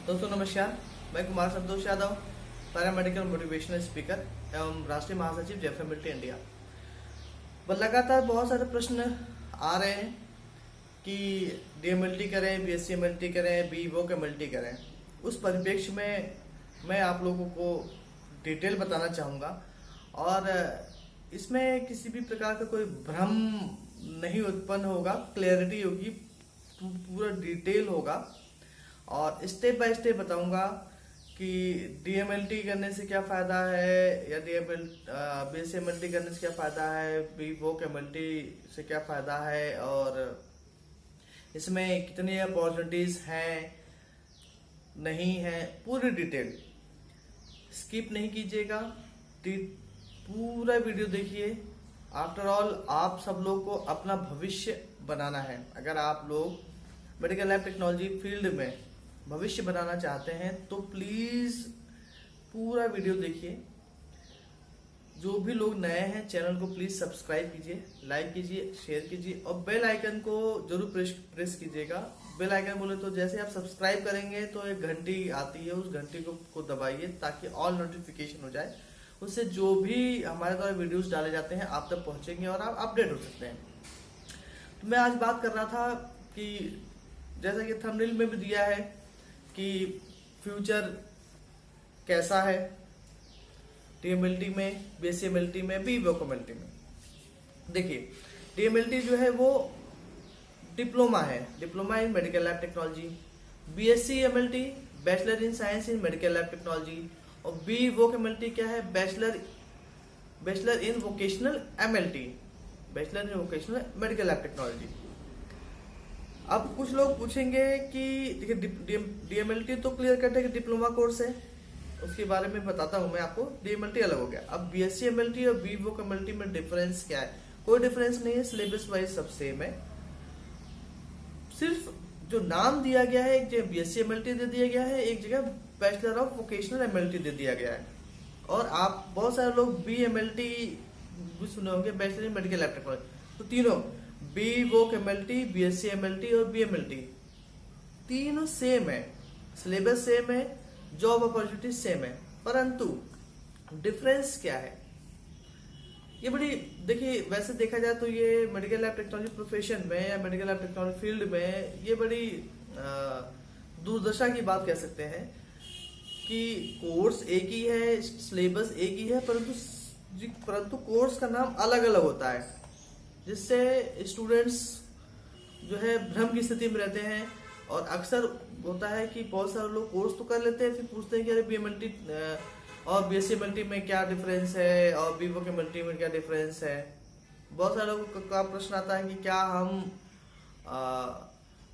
दोस्तों नमस्कार, मैं Kumar Santosh Yadav, paramedical motivational speaker एवं राष्ट्रीय महासचिव जेएफएमएलटी इंडिया। लगातार बहुत सारे प्रश्न आ रहे हैं कि डीएमएलटी करें, बीएससी-एमएलटी करें, बीवोक एमएलटी करें। उस परिप्रेक्ष्य में मैं आप लोगों को डिटेल बताना चाहूँगा और इसमें किसी भी प्रकार का कोई भ्रम नहीं उत्पन्न होगा, क्लैरिटी होगी, पूरा डिटेल होगा और स्टेप बाय स्टेप बताऊंगा कि डीएमएलटी करने से क्या फ़ायदा है या बीएससी-एमएलटी करने से क्या फ़ायदा है, बीवोक एमएलटी से क्या फ़ायदा है और इसमें कितनी अपॉर्चुनिटीज़ हैं नहीं हैं, पूरी डिटेल। स्किप नहीं कीजिएगा, पूरा वीडियो देखिए। आफ्टर ऑल आप सब लोग को अपना भविष्य बनाना है। अगर आप लोग मेडिकल लैब टेक्नोलॉजी फील्ड में भविष्य बनाना चाहते हैं तो प्लीज पूरा वीडियो देखिए। जो भी लोग नए हैं चैनल को प्लीज सब्सक्राइब कीजिए, लाइक कीजिए, शेयर कीजिए और बेल आइकन को जरूर प्रेस कीजिएगा। बेल आइकन बोले तो जैसे आप सब्सक्राइब करेंगे तो एक घंटी आती है, उस घंटी को दबाइए ताकि ऑल नोटिफिकेशन हो जाए। उससे जो भी हमारे द्वारा वीडियोस डाले जाते हैं आप तक पहुंचेंगे और आप अपडेट हो सकते हैं। तो मैं आज बात कर रहा था कि जैसा कि थंबनेल में भी दिया है कि फ्यूचर कैसा है डीएमएलटी में, बीएससी-एमएलटी में, बीवोक एमएलटी में। देखिए, डीएमएलटी जो है वो डिप्लोमा है, diploma in medical lab technology. BSc-MLT bachelor in science in medical lab technology और बीवोक एमएलटी क्या है, bachelor in vocational MLT, bachelor in vocational medical lab technology. अब कुछ लोग पूछेंगे कि देखिए डीएमएलटी तो क्लियर कट है कि डिप्लोमा कोर्स है, उसके बारे में बताता हूं मैं आपको। डीएमएलटी अलग हो गया। अब बीएससी-एमएलटी और बीवोक एमएलटी में डिफरेंस क्या है? कोई डिफरेंस नहीं है, सिलेबस वाइज सब सेम है। सिर्फ जो नाम दिया गया है, एक जगह बीएससी-एमएलटी दे दिया गया है, एक जगह बैचलर ऑफ वोकेशनल एमएलटी दे दिया गया है। और आप बहुत सारे लोग बीएमएलटी भी सुने होंगे, bachelor in medical lab technology. तो तीनों बीवोक एमएलटी, बीएससी-एमएलटी और बीएमएलटी तीनों सेम है, सिलेबस सेम है, जॉब अपॉर्चुनिटी सेम है, परंतु डिफरेंस क्या है? ये बड़ी देखिए, वैसे देखा जाए तो ये मेडिकल लैब टेक्नोलॉजी प्रोफेशन में या मेडिकल लैब टेक्नोलॉजी फील्ड में ये बड़ी दुर्दशा की बात कह सकते हैं कि कोर्स एक ही है, सिलेबस एक ही है, परंतु कोर्स का नाम अलग अलग होता है, जिससे स्टूडेंट्स जो है भ्रम की स्थिति में रहते हैं। और अक्सर होता है कि बहुत सारे लोग कोर्स तो कर लेते हैं, फिर पूछते हैं कि अरे बीएमएलटी और बीएससी-एमएलटी में क्या डिफरेंस है और बीवोक एमएलटी में क्या डिफरेंस है। बहुत सारे लोगों का प्रश्न आता है कि क्या हम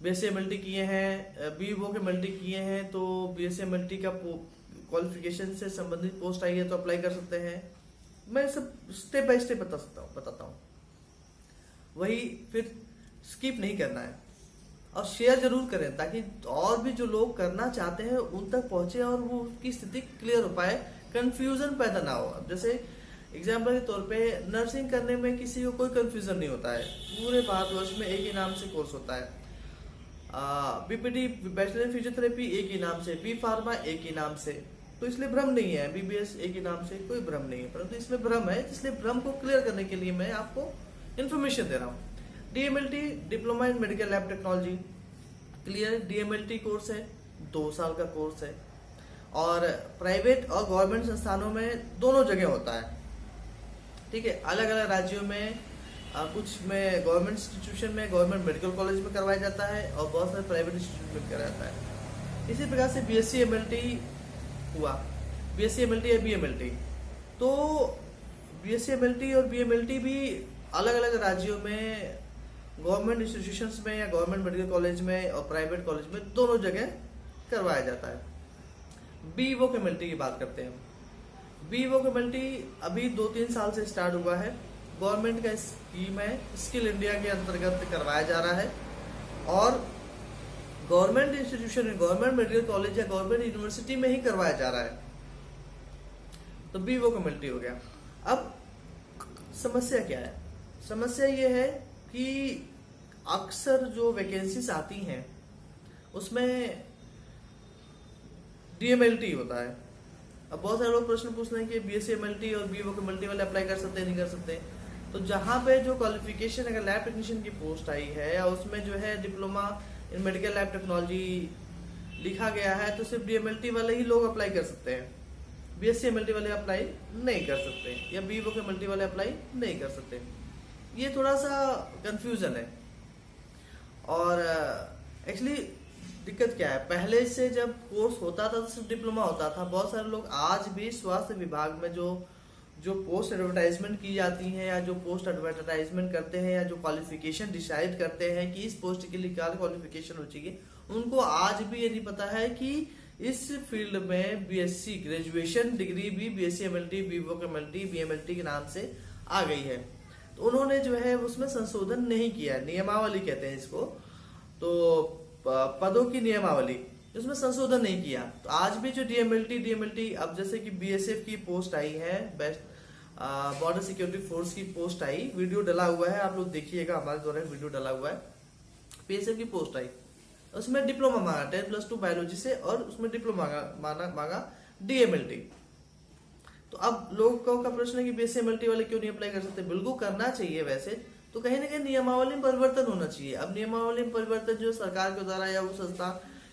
बीएससी-एमएलटी किए हैं, बीवोक एमएलटी किए हैं तो बीएससी-एमएलटी का क्वालिफिकेशन से संबंधित पोस्ट आई है तो अप्लाई कर सकते हैं। मैं सब स्टेप बाय स्टेप बताता हूँ। वही फिर स्किप नहीं करना है और शेयर जरूर करें ताकि और भी जो लोग करना चाहते हैं उन तक पहुंचे और वो उसकी स्थिति क्लियर हो पाए, कंफ्यूजन पैदा ना हो। अब जैसे एग्जाम्पल के तौर पे नर्सिंग करने में किसी को कोई कंफ्यूजन नहीं होता है, पूरे भारतवर्ष में एक ही नाम से कोर्स होता है। बीपीटी बैचलर इन फिजियोथेरेपी एक ही नाम से, बी फार्मा एक ही नाम से, तो इसलिए भ्रम नहीं है। बीबीएस एक ही नाम से, कोई भ्रम नहीं है, परंतु इसमें भ्रम है, इसलिए भ्रम को क्लियर करने के लिए मैं आपको इन्फॉर्मेशन दे रहा हूँ। DMLT diploma in medical lab technology clear DMLT course है, 2 साल का कोर्स है और प्राइवेट और गवर्नमेंट संस्थानों में दोनों जगह होता है। ठीक है, अलग अलग राज्यों में कुछ में गवर्नमेंट इंस्टीट्यूशन में, गवर्नमेंट मेडिकल कॉलेज में करवाया जाता है और बहुत सारे प्राइवेट इंस्टीट्यूट में कराया जाता है। इसी प्रकार से बीएससी-एमएलटी हुआ, बीएससी-एमएलटी या बीएमएलटी। तो बीएससी-एमएलटी और बीएमएलटी भी अलग अलग राज्यों में गवर्नमेंट इंस्टीट्यूशंस में या गवर्नमेंट मेडिकल कॉलेज में और प्राइवेट कॉलेज में दोनों जगह करवाया जाता है। बीवोक एमएलटी की बात करते हैं। बीवोक एमएलटी अभी 2-3 साल से स्टार्ट हुआ है, गवर्नमेंट का स्कीम है, स्किल इंडिया के अंतर्गत करवाया जा रहा है और गवर्नमेंट इंस्टीट्यूशन में, गवर्नमेंट मेडिकल कॉलेज या गवर्नमेंट यूनिवर्सिटी में ही करवाया जा रहा है। तो बीवोक एमएलटी हो गया। अब समस्या क्या है? समस्या ये है कि अक्सर जो वैकेंसीज आती हैं उसमें DMLT होता है। अब बहुत सारे लोग प्रश्न पूछ रहे हैं कि BSc MLT और BVoc MLT वाले अप्लाई कर सकते हैं नहीं कर सकते। तो जहाँ पे जो क्वालिफिकेशन अगर लैब टेक्नीशियन की पोस्ट आई है या उसमें जो है diploma in medical lab technology लिखा गया है तो सिर्फ DMLT वाले ही लोग अप्लाई कर सकते हैं, BSc MLT वाले अप्लाई नहीं कर सकते या BVoc MLT वाले अप्लाई नहीं कर सकते। ये थोड़ा सा कंफ्यूजन है। और एक्चुअली दिक्कत क्या है, पहले से जब कोर्स होता था तो सिर्फ डिप्लोमा होता था। बहुत सारे लोग आज भी स्वास्थ्य विभाग में जो पोस्ट एडवर्टाइजमेंट की जाती है या जो पोस्ट एडवर्टाइजमेंट करते हैं या जो क्वालिफिकेशन डिसाइड करते हैं कि इस पोस्ट के लिए क्या क्वालिफिकेशन हो चाहिए, उनको आज भी ये नहीं पता है कि इस फील्ड में BSc ग्रेजुएशन डिग्री भी BSc MLT BVoc MLT BMLT के नाम से आ गई है। तो उन्होंने जो है उसमें संशोधन नहीं किया, नियमावली कहते हैं इसको, तो पदों की नियमावली उसमें संशोधन नहीं किया। तो आज भी जो DMLT अब जैसे कि BSF की पोस्ट आई है, बेस्ट बॉर्डर सिक्योरिटी फोर्स की पोस्ट आई, वीडियो डला हुआ है, आप लोग देखिएगा, हमारे द्वारा वीडियो डला हुआ है। BSF की पोस्ट आई, उसमें डिप्लोमा मांगा 10+2 बायोलॉजी से और उसमें डिप्लोमा मांगा DMLT। तो अब लोगों का प्रश्न है कि BSc MLT वाले क्यों नहीं अप्लाई कर सकते? बिल्कुल करना चाहिए वैसे तो, कहीं ना कहीं नियमावली में परिवर्तन होना चाहिए। अब नियमावली में परिवर्तन जो सरकार के द्वारा या उस संस्था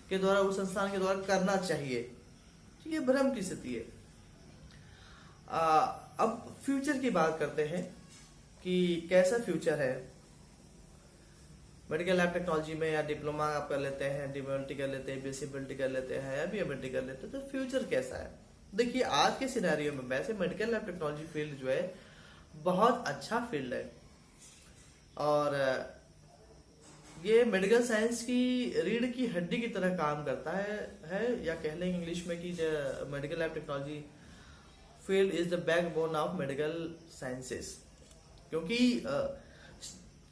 के द्वारा उस संस्थान के द्वारा करना चाहिए, ये भ्रम की स्थिति है। अब फ्यूचर की बात करते हैं कि कैसा फ्यूचर है मेडिकल लैब टेक्नोलॉजी में। या डिप्लोमा आप कर लेते हैं, DMLT कर लेते हैं, BSc MLT कर लेते हैं या BMLT कर लेते हैं, तो फ्यूचर कैसा है? देखिए आज के सिनेरियो में वैसे मेडिकल लैब टेक्नोलॉजी फील्ड जो है बहुत अच्छा फील्ड है और ये मेडिकल साइंस की रीढ़ की हड्डी की तरह काम करता है या कह लेंगे इंग्लिश में कि medical lab technology field is the backbone of medical sciences, क्योंकि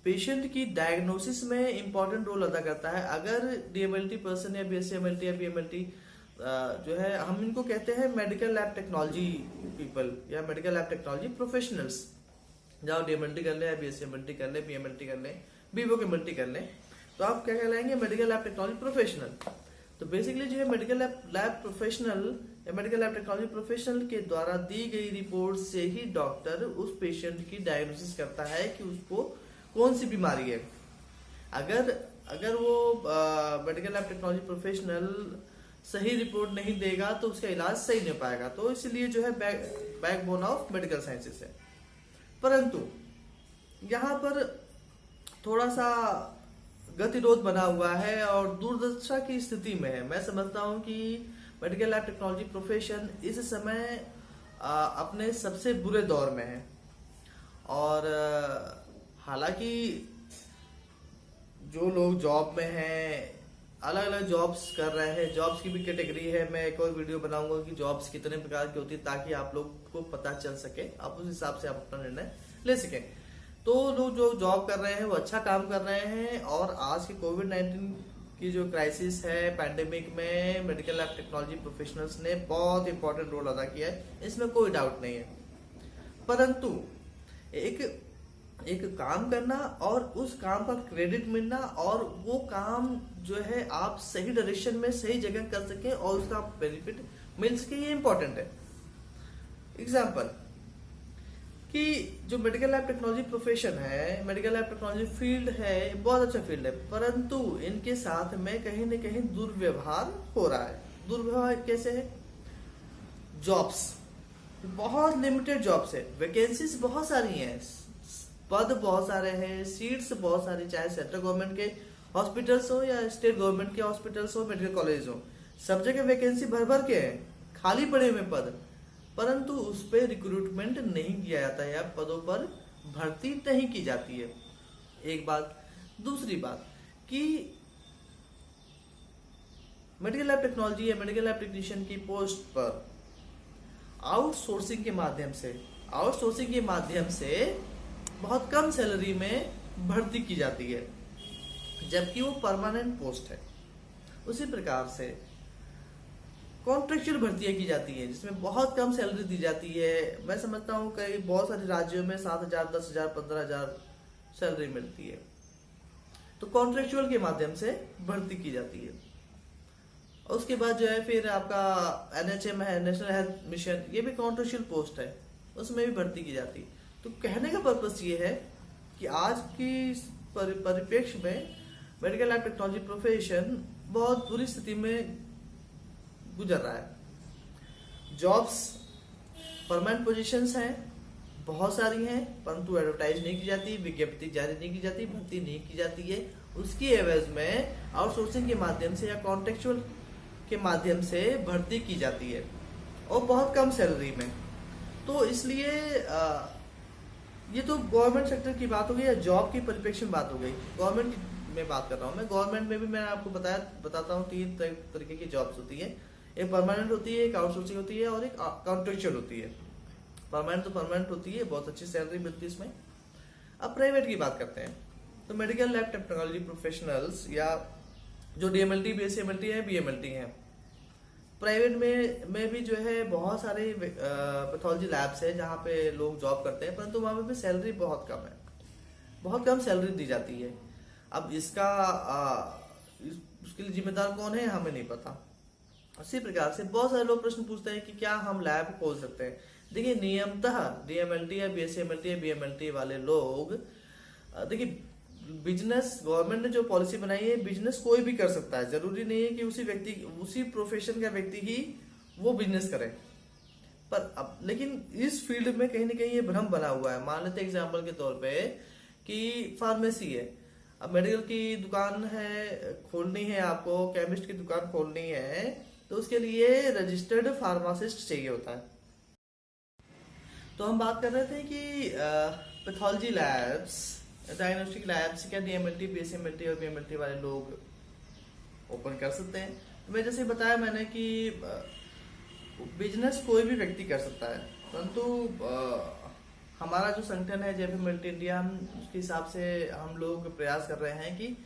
पेशेंट की डायग्नोसिस में इंपॉर्टेंट रोल अदा करता है। अगर DMLT पर्सन या BSc MLT या BMLT जो है, हम इनको कहते हैं मेडिकल लैब टेक्नोलॉजी पीपल या मेडिकल लैब टेक्नोलॉजी प्रोफेशनल्स, जाओ DMLT कर ले या BSc MLT कर ले, BMLT कर ले, BVoc MLT कर ले, तो आप क्या कहलाएंगे? Medical lab technology professional. तो बेसिकली जो है मेडिकल लैब प्रोफेशनल या मेडिकल लैब टेक्नोलॉजी प्रोफेशनल के द्वारा दी गई रिपोर्ट से ही डॉक्टर उस पेशेंट की डायग्नोसिस करता है कि उसको कौन सी बीमारी है। अगर वो मेडिकल लैब टेक्नोलॉजी प्रोफेशनल सही रिपोर्ट नहीं देगा तो उसका इलाज सही नहीं हो पाएगा। तो इसलिए जो है बैकबोन ऑफ मेडिकल साइंसेस है। परंतु यहाँ पर थोड़ा सा गतिरोध बना हुआ है और दुर्दशा की स्थिति में है। मैं समझता हूँ कि मेडिकल लैब टेक्नोलॉजी प्रोफेशन इस समय अपने सबसे बुरे दौर में है और हालांकि जो लोग जॉब में हैं, अलग अलग जॉब्स कर रहे हैं, जॉब्स की भी कैटेगरी है। मैं एक और वीडियो बनाऊंगा कि जॉब्स कितने प्रकार की होती है ताकि आप लोग को पता चल सके, आप उस हिसाब से आप अपना निर्णय ले सकें। तो लोग जो जॉब कर रहे हैं वो अच्छा काम कर रहे हैं और आज की कोविड-19 की जो क्राइसिस है, पैंडेमिक में मेडिकल लैब टेक्नोलॉजी प्रोफेशनल्स ने बहुत इंपॉर्टेंट रोल अदा किया है, इसमें कोई डाउट नहीं है। परंतु एक काम करना और उस काम का क्रेडिट मिलना और वो काम जो है आप सही डायरेक्शन में सही जगह कर सके और उसका बेनिफिट मिल सके, ये इंपॉर्टेंट है। एग्जाम्पल कि जो मेडिकल लैब टेक्नोलॉजी प्रोफेशन है, मेडिकल लैब टेक्नोलॉजी फील्ड है, बहुत अच्छा फील्ड है, परंतु इनके साथ में कहीं न कहीं दुर्व्यवहार हो रहा है। दुर्व्यवहार कैसे है? जॉब्स बहुत लिमिटेड जॉब्स है, वैकेंसीज बहुत सारी हैं, पद बहुत सारे हैं, सीट्स बहुत सारी, चाहे सेंट्रल गवर्नमेंट के हॉस्पिटल्स हो या स्टेट गवर्नमेंट के हॉस्पिटल्स हो, मेडिकल कॉलेज हो, सब जगह वैकेंसी भर भर के हैं, खाली पड़े हुए पद, परंतु उस पर रिक्रूटमेंट नहीं किया जाता है या पदों पर भर्ती नहीं की जाती है। एक बात। दूसरी बात कि मेडिकल लैब टेक्नोलॉजी या मेडिकल लैब टेक्नीशियन की पोस्ट पर आउटसोर्सिंग के माध्यम से बहुत कम सैलरी में भर्ती की जाती है, जबकि वो परमानेंट पोस्ट है। उसी प्रकार से कॉन्ट्रेक्चुअल भर्तियां की जाती है जिसमें बहुत कम सैलरी दी जाती है। मैं समझता हूँ कई बहुत सारे राज्यों में 7,000, 10,000, 15,000 सैलरी मिलती है। तो कॉन्ट्रेक्चुअल के माध्यम से भर्ती की जाती है। और उसके बाद जो है फिर आपका NHM है, नेशनल हेल्थ मिशन, ये भी कॉन्ट्रेक्चुअल पोस्ट है, उसमें भी भर्ती की जाती। तो कहने का पर्पस ये है कि आज की परिप्रेक्ष्य में मेडिकल एंड टेक्नोलॉजी प्रोफेशन बहुत बुरी स्थिति में गुजर रहा है। जॉब्स परमानेंट पोजीशंस हैं, बहुत सारी हैं, परंतु एडवर्टाइज नहीं की जाती, विज्ञप्ति जारी नहीं की जाती, भर्ती नहीं की जाती है। उसकी एवज में आउटसोर्सिंग के माध्यम से या कॉन्ट्रेक्चुअल के माध्यम से भर्ती की जाती है और बहुत कम सैलरी में। तो इसलिए ये तो गवर्नमेंट सेक्टर की बात हो गई या जॉब की परिप्रेक्ष्य में बात हो गई। गवर्नमेंट में बात कर रहा हूँ मैं। गवर्नमेंट में भी मैं आपको बताता हूँ 3 तरीके की जॉब्स होती है। एक परमानेंट होती है, एक आउटसोर्सिंग होती है और एक कॉन्ट्रेक्चुअल होती है। परमानेंट तो परमानेंट होती है, बहुत अच्छी सैलरी मिलती है इसमें। अब प्राइवेट की बात करते हैं तो मेडिकल लैब टेक्नोलॉजी प्रोफेशनल्स या जो DMLT, BSMLT है, BMLT है, प्राइवेट में भी जो है बहुत सारे पैथोलॉजी लैब्स है जहाँ पे लोग जॉब करते हैं, परंतु वहाँ पे भी सैलरी बहुत कम है, बहुत कम सैलरी दी जाती है। अब इसका उसके लिए जिम्मेदार कौन है हमें नहीं पता। उसी प्रकार से बहुत सारे लोग प्रश्न पूछते हैं कि क्या हम लैब खोल सकते हैं। देखिए नियमतः DMLT या BSMLT या BMLT वाले लोग, देखिए बिजनेस गवर्नमेंट ने जो पॉलिसी बनाई है, बिजनेस कोई भी कर सकता है, जरूरी नहीं है कि उसी प्रोफेशन का व्यक्ति ही वो बिजनेस करे। पर अब लेकिन इस फील्ड में कहीं ना कहीं ये भ्रम बना हुआ है। मान लेते एग्जांपल के तौर पे कि फार्मेसी है, अब मेडिकल की दुकान है, खोलनी है आपको, केमिस्ट की दुकान खोलनी है, तो उसके लिए रजिस्टर्ड फार्मासिस्ट चाहिए होता है। तो हम बात कर रहे थे कि पैथोलॉजी लैब्स, डायग्नोस्टिक लैब्स क्या DMLT, BSMLT और BMLT वाले लोग ओपन कर सकते हैं। तो मैं जैसे बताया मैंने कि बिजनेस कोई भी व्यक्ति कर सकता है, परंतु हमारा जो संगठन है JFMLT इंडिया, हम उसके हिसाब से हम लोग प्रयास कर रहे हैं कि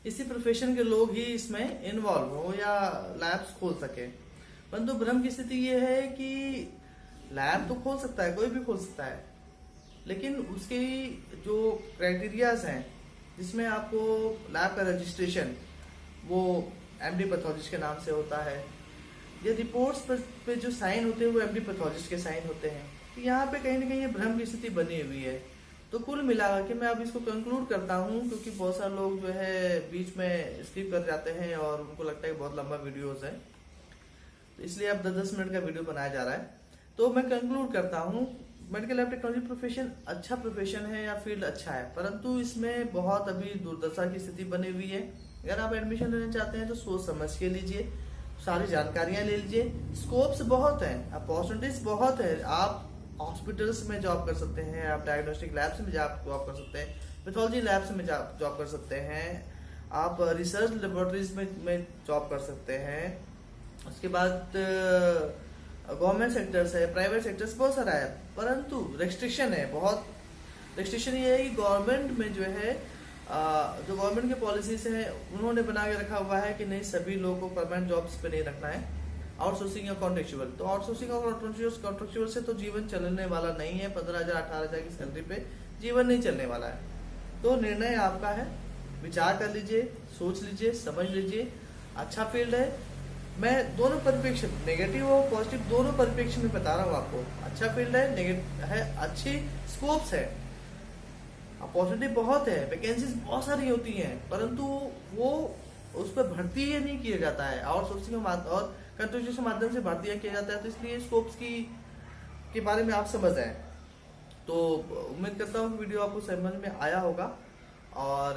इसी प्रोफेशन के लोग ही इसमें इन्वॉल्व हो या लैब्स खोल सके। परंतु भ्रम की स्थिति ये है कि लैब तो खोल सकता है, कोई भी खोल सकता है, लेकिन उसके जो क्राइटेरियाज हैं जिसमें आपको लैब का रजिस्ट्रेशन वो MD पैथोलॉजिस्ट के नाम से होता है, ये रिपोर्ट्स पे जो साइन होते हैं वो MD पैथोलॉजिस्ट के साइन होते हैं। तो यहाँ पे कहीं ना कहीं ये भ्रम की स्थिति बनी हुई है। तो कुल मिला के मैं अब इसको कंक्लूड करता हूँ, क्योंकि बहुत सारे लोग जो है बीच में स्किप कर जाते हैं और उनको लगता है कि बहुत लंबा वीडियोस है, तो इसलिए अब 10-10 मिनट का वीडियो बनाया जा रहा है। तो मैं कंक्लूड करता हूँ, मेडिकल लैब टेक्नोलॉजी प्रोफेशन अच्छा प्रोफेशन है या फील्ड अच्छा है, परंतु इसमें बहुत अभी दुर्दशा की स्थिति बनी हुई है। अगर आप एडमिशन लेना चाहते हैं तो सोच समझ के लीजिए, सारी जानकारियां ले लीजिए। स्कोप्स बहुत हैं, अपॉर्चुनिटीज बहुत है। आप हॉस्पिटल्स में जॉब कर सकते हैं, आप डायग्नोस्टिक लैब्स में जॉब कर सकते हैं, पैथोलॉजी लैब्स में जॉब कर सकते हैं, आप रिसर्च लेबोरेटरीज में जॉब कर सकते हैं। उसके बाद गवर्नमेंट सेक्टर्स है, प्राइवेट सेक्टर्स बहुत सारा है, परंतु रेस्ट्रिक्शन है, बहुत रेस्ट्रिक्शन ये है कि गवर्नमेंट में जो है जो गवर्नमेंट के पॉलिसीज है उन्होंने बना के रखा हुआ है कि नहीं सभी लोगों को परमानेंट जॉब्स पे नहीं रखना है, आउटसोर्सिंग या कॉन्ट्रेक्चुअल। तो आउटसोर्सिंग और कॉन्ट्रेक्चुअल से तो जीवन चलने वाला नहीं है, 15,000-18,000 की सैलरी पे जीवन नहीं चलने वाला है। तो निर्णय आपका है, विचार कर लीजिए, सोच लीजिए, समझ लीजिए। अच्छा फील्ड है, मैं दोनों परिप्रेक्ष्य नेगेटिव और पॉजिटिव दोनों परिप्रेक्ष्य में बता रहा हूँ आपको। अच्छा फील्ड है, नेगेटिव है, अच्छी स्कोप्स है, अपॉर्चुनिटी बहुत है, वैकेंसीज बहुत सारी होती हैं, परंतु वो उस पर भर्ती ही नहीं किया जाता है। आउटसोर्सिंग और कंट्रोल के माध्यम से भर्ती किया जाता है। तो इसलिए स्कोप्स के बारे में आप समझ आए। तो उम्मीद करता हूँ कि वीडियो आपको समझ में आया होगा, और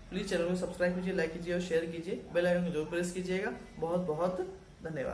प्लीज चैनल को सब्सक्राइब कीजिए, लाइक कीजिए और शेयर कीजिए, बेल आइकन को जरूर प्रेस कीजिएगा। बहुत बहुत धन्यवाद।